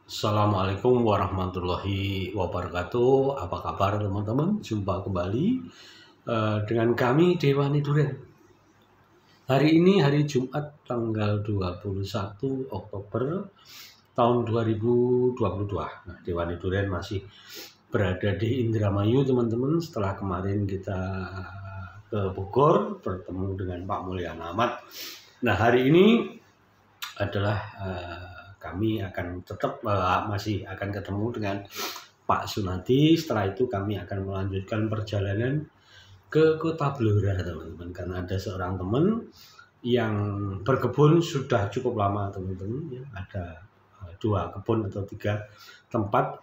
Assalamualaikum warahmatullahi wabarakatuh. Apa kabar teman-teman? Jumpa kembali dengan kami Dewani Duren. Hari ini hari Jumat tanggal 21 Oktober tahun 2022. Nah, Dewani Duren masih berada di Indramayu teman-teman, setelah kemarin kita ke Bogor bertemu dengan Pak Mulyana Ahmad. Nah, hari ini adalah kami akan tetap masih akan ketemu dengan Pak Sunadi. Setelah itu kami akan melanjutkan perjalanan ke Kota Blora teman-teman, karena ada seorang teman yang berkebun sudah cukup lama teman-teman ya. Ada 2 kebun atau 3 tempat.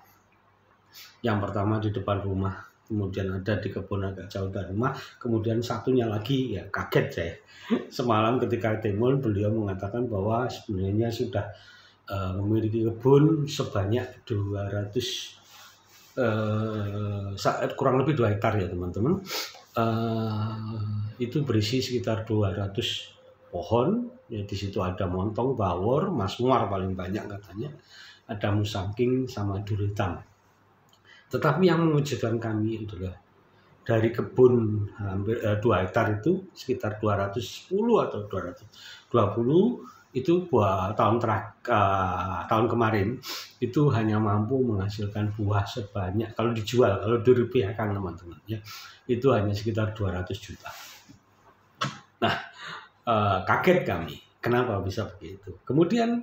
Yang pertama di depan rumah, kemudian ada di kebun agak jauh dari rumah, kemudian satunya lagi ya kaget saya. Semalam ketika telepon beliau mengatakan bahwa sebenarnya sudah memiliki kebun sebanyak 200 kurang lebih 2 hektar ya teman-teman. Itu berisi sekitar 200 pohon ya. Di situ ada montong, bawor, masmuar paling banyak katanya, ada musangking sama duri hitam. Tetapi yang mengejutkan kami adalah dari kebun hampir 2 hektar itu sekitar 210 atau 220 itu buah tahun kemarin itu hanya mampu menghasilkan buah sebanyak, kalau dijual, kalau dirupiahkan teman-teman ya, itu hanya sekitar 200 juta. Nah, kaget kami kenapa bisa begitu. Kemudian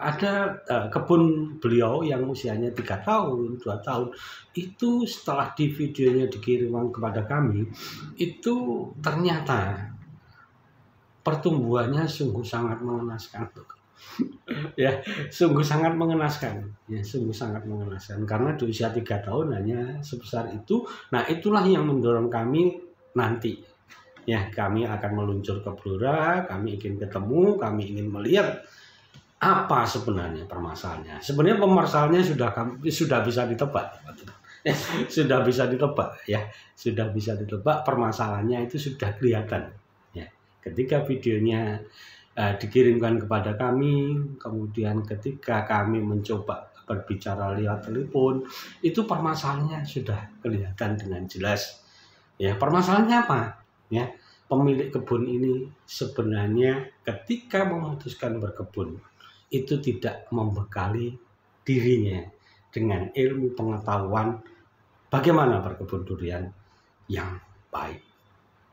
ada kebun beliau yang usianya 3 tahun, 2 tahun, itu setelah di videonya dikirimkan kepada kami, itu ternyata pertumbuhannya sungguh sangat mengenaskan. Ya, sungguh sangat mengenaskan. Ya, sungguh sangat mengenaskan karena di usia 3 tahun hanya sebesar itu. Nah, itulah yang mendorong kami nanti. Ya, kami akan meluncur ke Blora, kami ingin ketemu, kami ingin melihat apa sebenarnya permasalahannya. Sebenarnya permasalahannya sudah bisa ditebak. Ya, sudah bisa ditebak ya. Sudah bisa ditebak, permasalahannya itu sudah kelihatan. Ya. Ketika videonya dikirimkan kepada kami, kemudian ketika kami mencoba berbicara lewat telepon, itu permasalahannya sudah kelihatan dengan jelas. Ya, permasalahannya apa? Ya, pemilik kebun ini sebenarnya ketika memutuskan berkebun itu tidak membekali dirinya dengan ilmu pengetahuan bagaimana berkebun durian yang baik.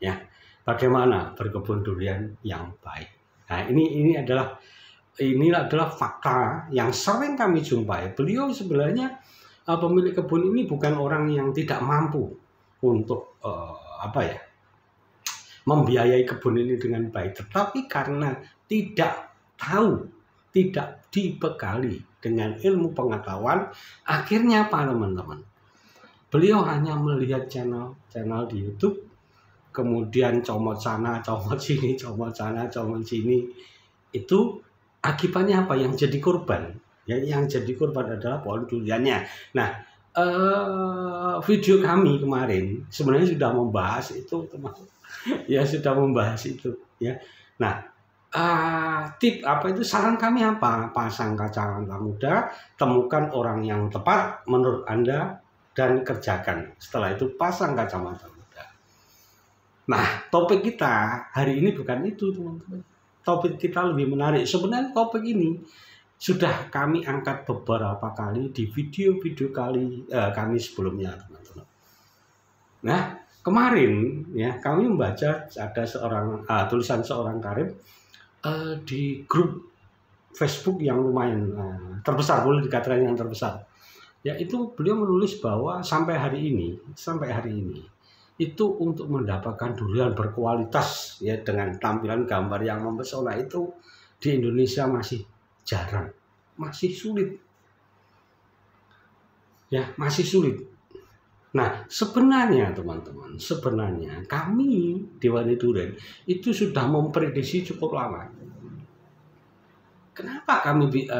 Ya, bagaimana berkebun durian yang baik. Nah, ini adalah fakta yang sering kami jumpai. Beliau sebenarnya pemilik kebun ini bukan orang yang tidak mampu untuk membiayai kebun ini dengan baik, tetapi karena tidak tahu, tidak dibekali dengan ilmu pengetahuan, akhirnya apa teman-teman? Beliau hanya melihat channel di YouTube, kemudian comot sana, comot sini, comot sana, comot sini. Itu akibatnya apa? Yang jadi korban. Ya, yang jadi korban adalah pohon duriannya. Nah, video kami kemarin sebenarnya sudah membahas itu, teman-teman. Ya, sudah membahas itu. Ya. Nah, saran kami apa? Pasang kacamata muda, temukan orang yang tepat menurut Anda dan kerjakan. Setelah itu pasang kacamata muda. Nah, topik kita hari ini bukan itu, teman-teman. Topik kita lebih menarik. Sebenarnya topik ini sudah kami angkat beberapa kali di video-video kami sebelumnya, teman-teman. Nah, kemarin ya kami membaca ada tulisan seorang karib di grup Facebook yang lumayan terbesar, boleh dikatakan yang terbesar. Ya, itu beliau menulis bahwa sampai hari ini itu untuk mendapatkan durian berkualitas ya dengan tampilan gambar yang mempesona itu di Indonesia masih jarang, masih sulit. Ya, masih sulit. Nah, sebenarnya teman-teman, kami Dewani Duren itu sudah memprediksi cukup lama. Kenapa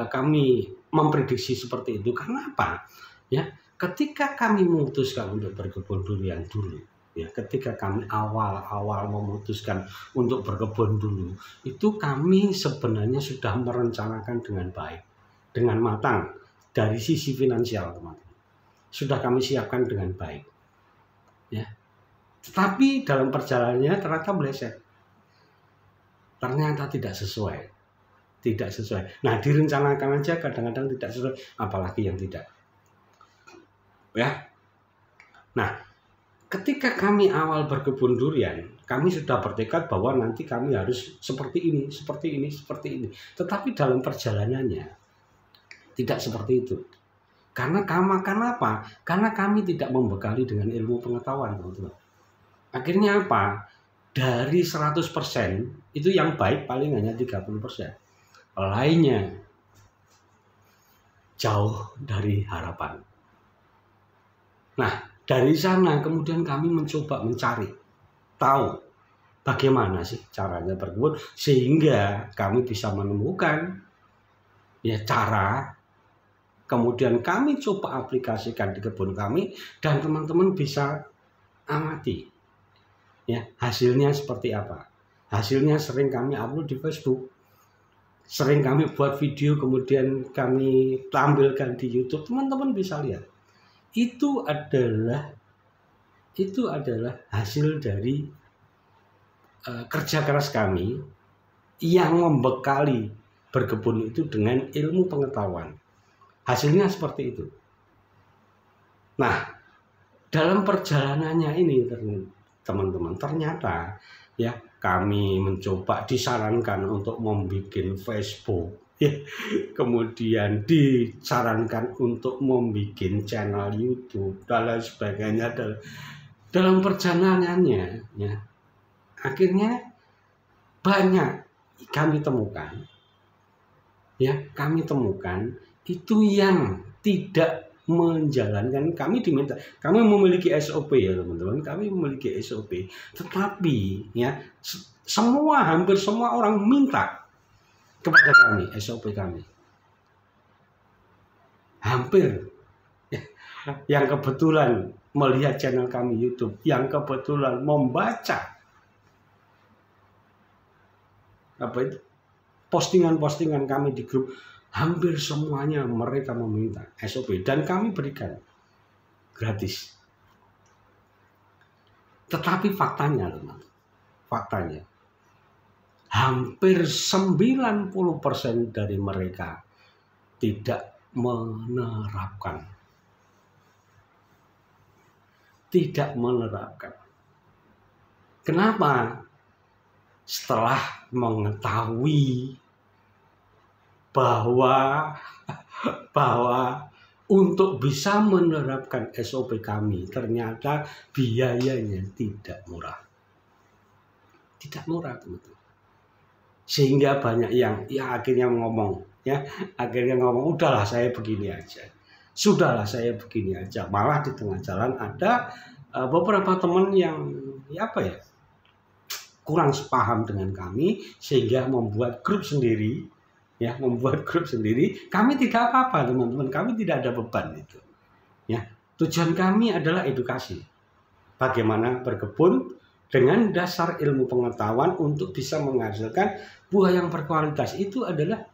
kami memprediksi seperti itu? Karena apa? Ya, ketika kami memutuskan untuk berkebun durian dulu, ya, ketika kami awal memutuskan untuk berkebun dulu, itu kami sebenarnya sudah merencanakan dengan baik. dengan matang dari sisi finansial, teman-teman. Sudah kami siapkan dengan baik. Ya. Tetapi dalam perjalanannya ternyata meleset. Ternyata tidak sesuai. Tidak sesuai. Nah, direncanakan aja kadang-kadang tidak sesuai, apalagi yang tidak. Ya. Nah, ketika kami awal berkebun durian, kami sudah bertekad bahwa nanti kami harus seperti ini, seperti ini, seperti ini. Tetapi dalam perjalanannya tidak seperti itu. Karena kenapa? Karena kami tidak membekali dengan ilmu pengetahuan, teman-teman. Akhirnya apa? Dari 100% itu yang baik paling hanya 30%. Lainnya jauh dari harapan. Nah, dari sana kemudian kami mencoba mencari tahu bagaimana sih caranya berkebun sehingga kami bisa menemukan ya cara, kemudian kami coba aplikasikan di kebun kami dan teman-teman bisa amati ya hasilnya seperti apa. Hasilnya sering kami upload di Facebook, sering kami buat video kemudian kami tampilkan di YouTube, teman-teman bisa lihat. Itu adalah hasil dari kerja keras kami yang membekali berkebun itu dengan ilmu pengetahuan. Hasilnya seperti itu. Nah, dalam perjalanannya ini teman-teman, ternyata ya kami mencoba disarankan untuk membuat Facebook, ya. Kemudian disarankan untuk membuat channel YouTube dan lain sebagainya. Dalam perjalanannya ya akhirnya banyak kami temukan itu yang tidak menjalankan. Kami memiliki SOP ya teman-teman, kami memiliki SOP, tetapi ya hampir semua orang minta kepada kami SOP kami, hampir ya, yang kebetulan melihat channel kami YouTube, yang kebetulan membaca postingan-postingan kami di grup, hampir semuanya mereka meminta SOP dan kami berikan gratis. Tetapi faktanya teman, hampir 90% dari mereka tidak menerapkan. Kenapa? Setelah mengetahui bahwa untuk bisa menerapkan SOP kami ternyata biayanya tidak murah. Tidak murah, teman-teman. Sehingga banyak yang akhirnya ngomong, udahlah saya begini aja. Sudahlah saya begini aja. Malah di tengah jalan ada beberapa teman yang kurang sepaham dengan kami sehingga membuat grup sendiri. Kami tidak apa-apa, teman-teman. Kami tidak ada beban itu. Ya, tujuan kami adalah edukasi. Bagaimana berkebun dengan dasar ilmu pengetahuan untuk bisa menghasilkan buah yang berkualitas. Itu adalah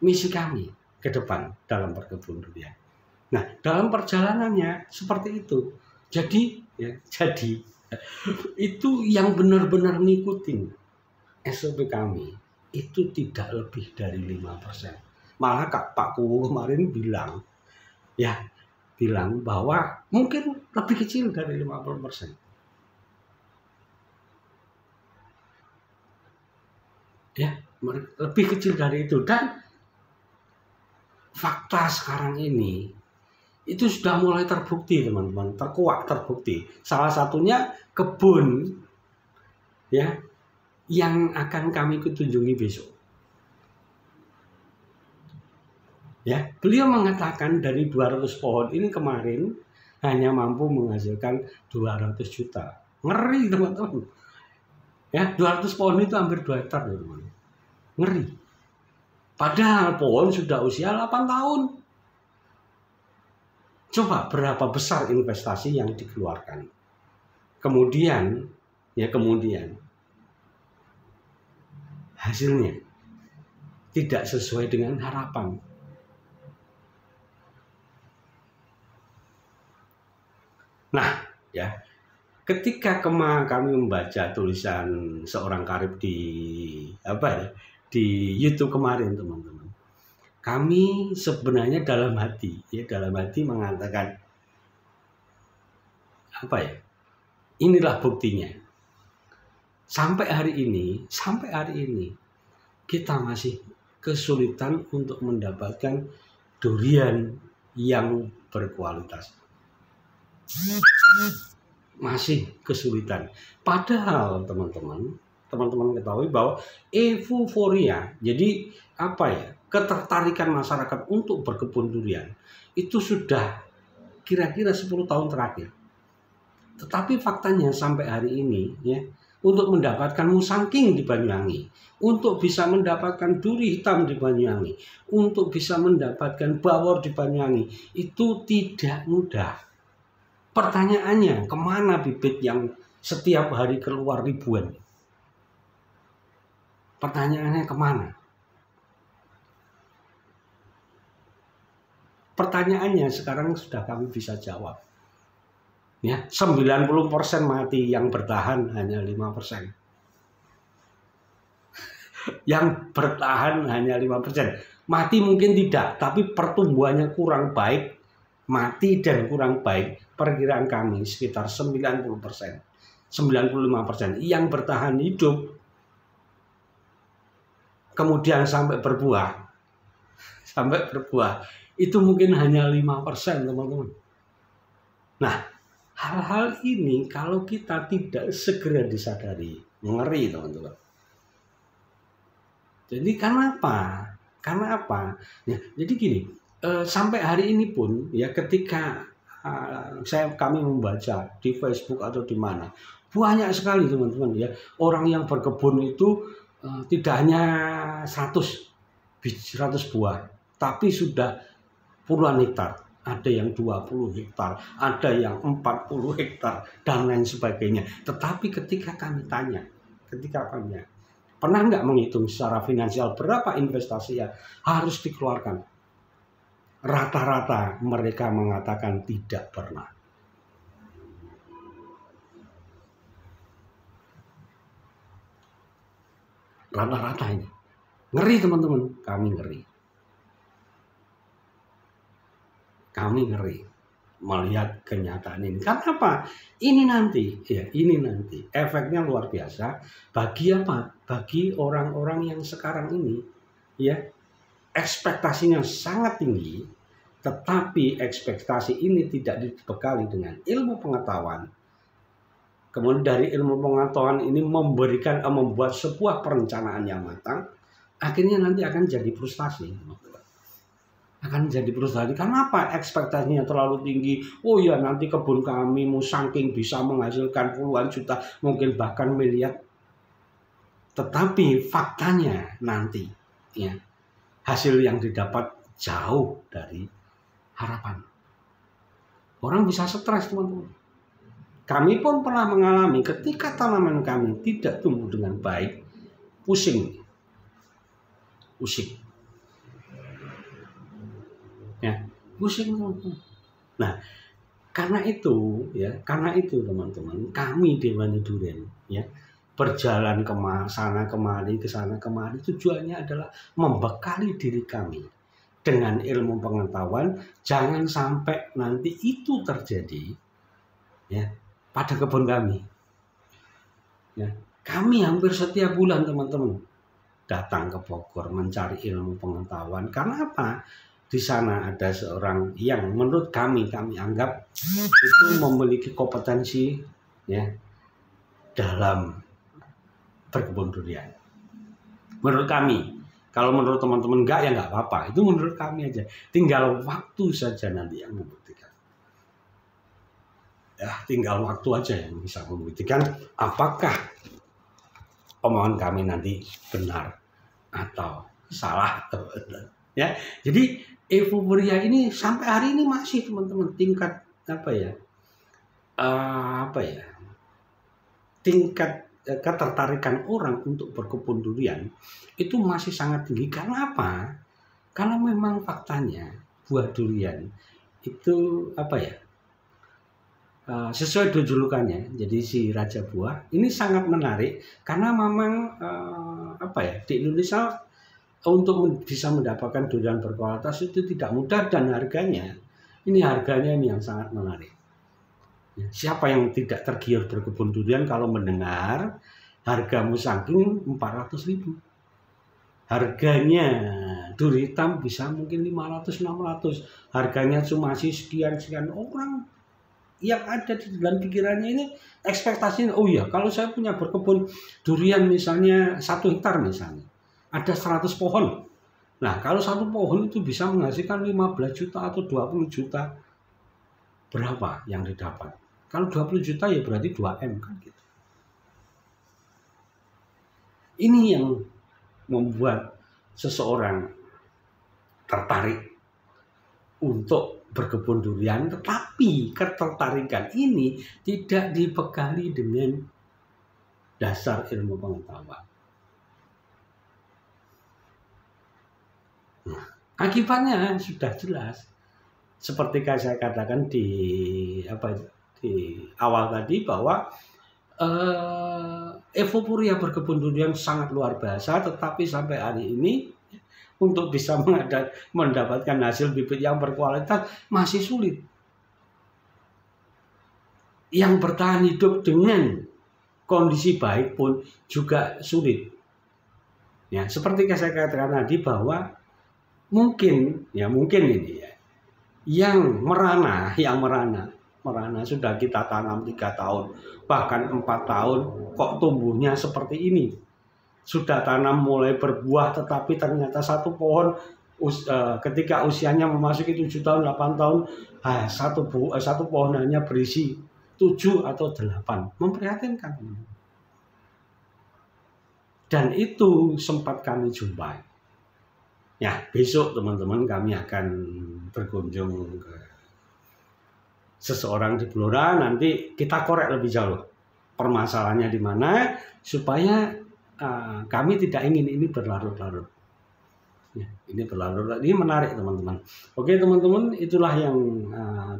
misi kami ke depan dalam berkebun durian. Nah, dalam perjalanannya seperti itu. Jadi itu yang benar-benar ngikutin SOP kami itu tidak lebih dari 5%. Malah Pak Kuwu kemarin bilang bahwa mungkin lebih kecil dari 50%. Ya, lebih kecil dari itu. Dan fakta sekarang ini itu sudah mulai terbukti, teman-teman, terbukti. Salah satunya kebun ya yang akan kami kunjungi besok. Ya, beliau mengatakan dari 200 pohon ini kemarin hanya mampu menghasilkan 200 juta. Ngeri, teman-teman. Ya, 200 pohon itu hampir 2 hektar, teman-teman. Ngeri. Padahal pohon sudah usia 8 tahun. Coba berapa besar investasi yang dikeluarkan. Kemudian hasilnya tidak sesuai dengan harapan. Nah, ya, ketika kami membaca tulisan seorang karib di di YouTube kemarin, teman-teman, kami sebenarnya dalam hati mengatakan inilah buktinya. Sampai hari ini kita masih kesulitan untuk mendapatkan durian yang berkualitas. Masih kesulitan. Padahal teman-teman ketahui bahwa euforia, jadi ketertarikan masyarakat untuk berkebun durian itu sudah kira-kira 10 tahun terakhir. Tetapi faktanya sampai hari ini, ya, untuk mendapatkan musangking di Banyuwangi, untuk bisa mendapatkan duri hitam di Banyuwangi, untuk bisa mendapatkan bawor di Banyuwangi, itu tidak mudah. Pertanyaannya, kemana bibit yang setiap hari keluar ribuan? Pertanyaannya kemana? Pertanyaannya sekarang sudah kami bisa jawab. Ya, 90% mati, yang bertahan hanya 5%. Yang bertahan hanya 5%. Mati mungkin tidak, tapi pertumbuhannya kurang baik. Mati dan kurang baik, perkiraan kami sekitar 90%, 95%. Yang bertahan hidup, kemudian sampai berbuah, itu mungkin hanya 5%, teman-teman. Nah, hal-hal ini kalau kita tidak segera disadari, ngeri, teman-teman. Jadi karena apa? Ya, jadi gini, sampai hari ini pun, ya, ketika kami membaca di Facebook atau di mana, banyak sekali, teman-teman, ya, orang yang berkebun itu tidak hanya 100 buah, tapi sudah puluhan hektar. Ada yang 20 hektar, ada yang 40 hektar, dan lain sebagainya. Tetapi ketika kami tanya, pernah nggak menghitung secara finansial berapa investasi yang harus dikeluarkan? Rata-rata mereka mengatakan tidak pernah. Rata-rata ini. Ngeri, teman-teman, kami ngeri melihat kenyataan ini. Karena apa? Ini nanti efeknya luar biasa bagi Bagi orang-orang yang sekarang ini, ya, ekspektasinya sangat tinggi, tetapi ekspektasi ini tidak dibekali dengan ilmu pengetahuan. Kemudian dari ilmu pengetahuan ini membuat sebuah perencanaan yang matang, akhirnya nanti akan jadi frustasi. Karena apa? Ekspektasinya terlalu tinggi. Oh ya, nanti kebun kami musangking bisa menghasilkan puluhan juta, mungkin bahkan miliar. Tetapi faktanya nanti, ya, hasil yang didapat jauh dari harapan. Orang bisa stres, teman-teman. Kami pun pernah mengalami ketika tanaman kami tidak tumbuh dengan baik, pusing. Ya, pusing, teman-teman. Nah, karena itu teman-teman, kami Dewani Durian, ya, berjalan ke sana kemari, tujuannya adalah membekali diri kami dengan ilmu pengetahuan, jangan sampai nanti itu terjadi, ya, pada kebun kami. Ya, kami hampir setiap bulan, teman-teman, datang ke Bogor mencari ilmu pengetahuan. Karena apa? Di sana ada seorang yang menurut kami anggap itu memiliki kompetensi, ya, dalam berkebun durian. Menurut kami. Kalau menurut teman-teman enggak, ya enggak apa-apa. Itu menurut kami aja. Tinggal waktu saja nanti yang membuktikan. Ya, tinggal waktu aja yang bisa membuktikan apakah omongan kami nanti benar atau salah. Ya, jadi euforia ini sampai hari ini masih, teman-teman, tingkat tingkat ketertarikan orang untuk berkebun durian itu masih sangat tinggi. Karena apa? Karena memang faktanya buah durian itu sesuai julukannya, jadi si Raja Buah ini sangat menarik karena memang di Indonesia untuk bisa mendapatkan durian berkualitas itu tidak mudah dan harganya ini yang sangat menarik. Siapa yang tidak tergiur berkebun durian kalau mendengar harga musangking 400.000? Harganya duri hitam bisa mungkin 500-600. Harganya cuma sekian orang yang ada di dalam pikirannya ini ekspektasinya, oh iya kalau saya punya berkebun durian misalnya 1 hektar misalnya ada 100 pohon. Nah kalau 1 pohon itu bisa menghasilkan 15 juta atau 20 juta, berapa yang didapat? Kalau 20 juta ya berarti 2M kan gitu. Ini yang membuat seseorang tertarik untuk berkebun durian, tetapi ketertarikan ini tidak dibekali dengan dasar ilmu pengetahuan. Nah, akibatnya sudah jelas. Seperti saya katakan di awal tadi bahwa euforia berkebun durian sangat luar biasa, tetapi sampai hari ini untuk bisa mendapatkan hasil bibit yang berkualitas masih sulit. Yang bertahan hidup dengan kondisi baik pun juga sulit. Ya, seperti saya katakan tadi bahwa mungkin ini ya, yang merana sudah kita tanam 3 tahun, bahkan 4 tahun, kok tumbuhnya seperti ini. Sudah tanam mulai berbuah, tetapi ternyata 1 pohon ketika usianya memasuki 7 tahun, 8 tahun, satu pohon hanya berisi 7 atau 8. Memprihatinkan. Dan itu sempat kami jumpai. Ya, besok teman-teman kami akan berkunjung ke seseorang di Blora, nanti kita korek lebih jauh permasalahannya di mana supaya kami tidak ingin ini berlarut-larut. Ya, ini berlarut-larut, ini menarik teman-teman. Oke teman-teman, itulah yang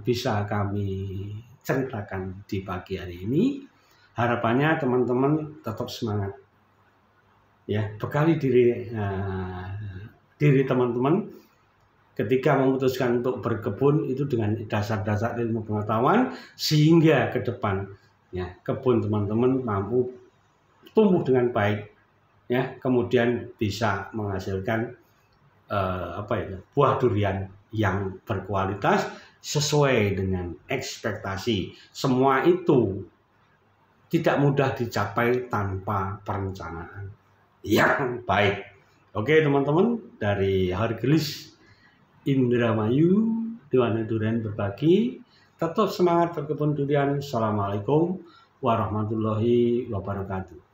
bisa kami ceritakan di pagi hari ini. Harapannya teman-teman tetap semangat. Ya, bekali diri teman-teman ketika memutuskan untuk berkebun itu dengan dasar-dasar ilmu pengetahuan, sehingga ke depan ya kebun teman-teman mampu tumbuh dengan baik, ya kemudian bisa menghasilkan buah durian yang berkualitas sesuai dengan ekspektasi. Semua itu tidak mudah dicapai tanpa perencanaan yang baik. Oke teman-teman, dari Hercules Indramayu, Dewana Durian berbagi. Tetap semangat berkebun durian. Assalamualaikum warahmatullahi wabarakatuh.